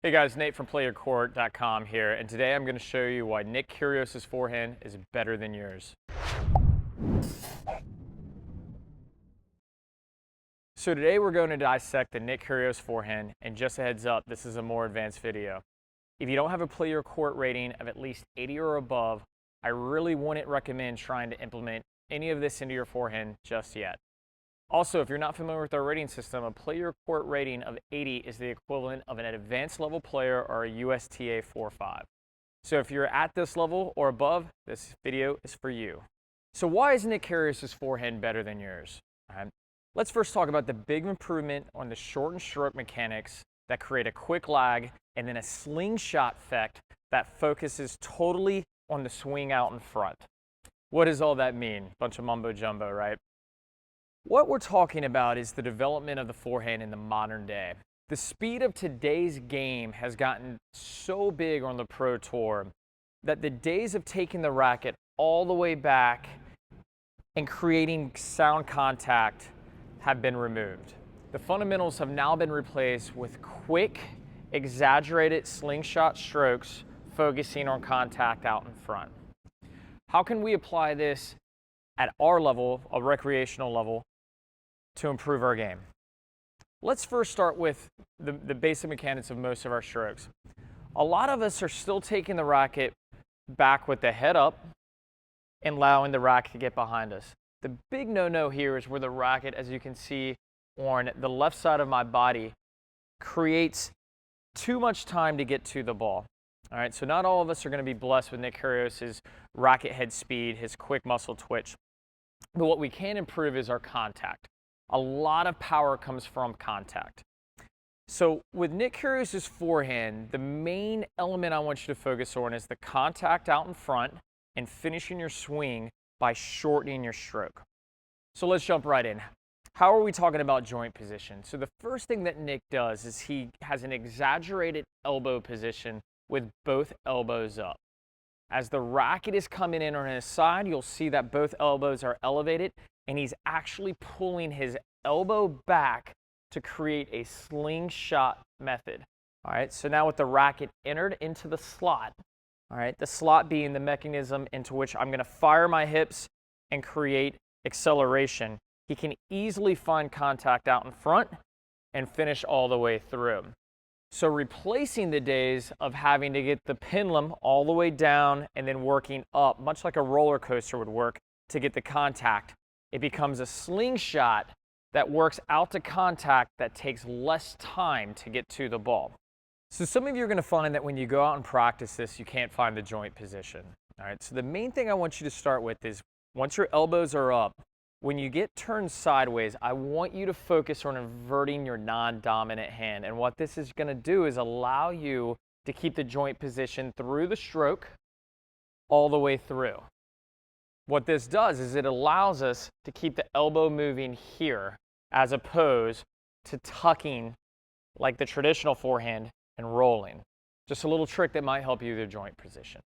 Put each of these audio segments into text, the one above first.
Hey guys, Nate from PlayYourCourt.com here, and today I'm going to show you why Nick Kyrgios' forehand is better than yours. So today we're going to dissect the Nick Kyrgios forehand, and just a heads up, this is a more advanced video. If you don't have a Play Your Court rating of at least 80 or above, I really wouldn't recommend trying to implement any of this into your forehand just yet. Also, if you're not familiar with our rating system, a Play Your Court rating of 80 is the equivalent of an advanced level player or a USTA 4-5. So if you're at this level or above, this video is for you. So why is Nick Kyrgios' forehand better than yours? Let's first talk about the big improvement on the shortened stroke mechanics that create a quick lag and then a slingshot effect that focuses totally on the swing out in front. What does all that mean? Bunch of mumbo jumbo, right? What we're talking about is the development of the forehand in the modern day. The speed of today's game has gotten so big on the Pro Tour that the days of taking the racket all the way back and creating sound contact have been removed. The fundamentals have now been replaced with quick, exaggerated slingshot strokes focusing on contact out in front. How can we apply this at our level, a recreational level, to improve our game? Let's first start with the basic mechanics of most of our strokes. A lot of us are still taking the racket back with the head up and allowing the racket to get behind us. The big no-no here is where the racket, as you can see on the left side of my body, creates too much time to get to the ball. All right, so not all of us are going to be blessed with Nick Kyrgios' racket head speed, his quick muscle twitch. But what we can improve is our contact. A lot of power comes from contact. So with Nick Kyrgios' forehand, the main element I want you to focus on is the contact out in front and finishing your swing by shortening your stroke. So let's jump right in. How are we talking about joint position? So the first thing that Nick does is he has an exaggerated elbow position with both elbows up. As the racket is coming in on his side, you'll see that both elbows are elevated, and he's actually pulling his elbow back to create a slingshot method. All right, so now with the racket entered into the slot, all right, the slot being the mechanism into which I'm going to fire my hips and create acceleration, he can easily find contact out in front and finish all the way through. So replacing the days of having to get the pendulum all the way down and then working up, much like a roller coaster would work, to get the contact, it becomes a slingshot that works out to contact that takes less time to get to the ball. So some of you are going to find that when you go out and practice this, you can't find the joint position. All right, so the main thing I want you to start with is once your elbows are up, when you get turned sideways, I want you to focus on inverting your non-dominant hand. And what this is going to do is allow you to keep the joint position through the stroke all the way through. What this does is it allows us to keep the elbow moving here as opposed to tucking like the traditional forehand and rolling. Just a little trick that might help you with your joint position.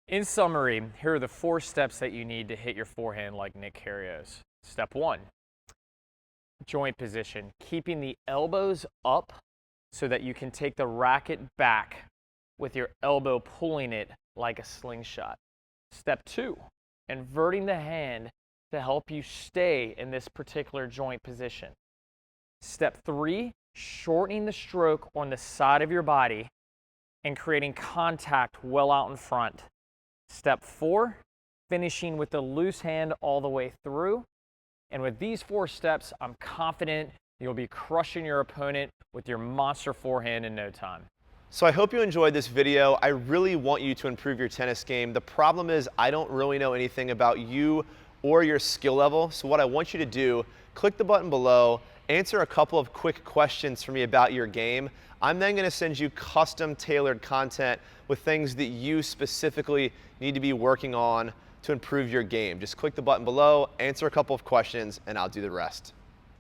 In summary, here are the 4 steps that you need to hit your forehand like Nick Kyrgios. Step 1, joint position, keeping the elbows up so that you can take the racket back with your elbow pulling it like a slingshot. Step 2, inverting the hand to help you stay in this particular joint position. Step 3, shortening the stroke on the side of your body and creating contact well out in front. Step 4, finishing with the loose hand all the way through. And with these 4 steps, I'm confident you'll be crushing your opponent with your monster forehand in no time. So I hope you enjoyed this video. I really want you to improve your tennis game. The problem is I don't really know anything about you or your skill level. So what I want you to do, click the button below, answer a couple of quick questions for me about your game. I'm then going to send you custom tailored content with things that you specifically need to be working on to improve your game. Just click the button below, answer a couple of questions, and I'll do the rest.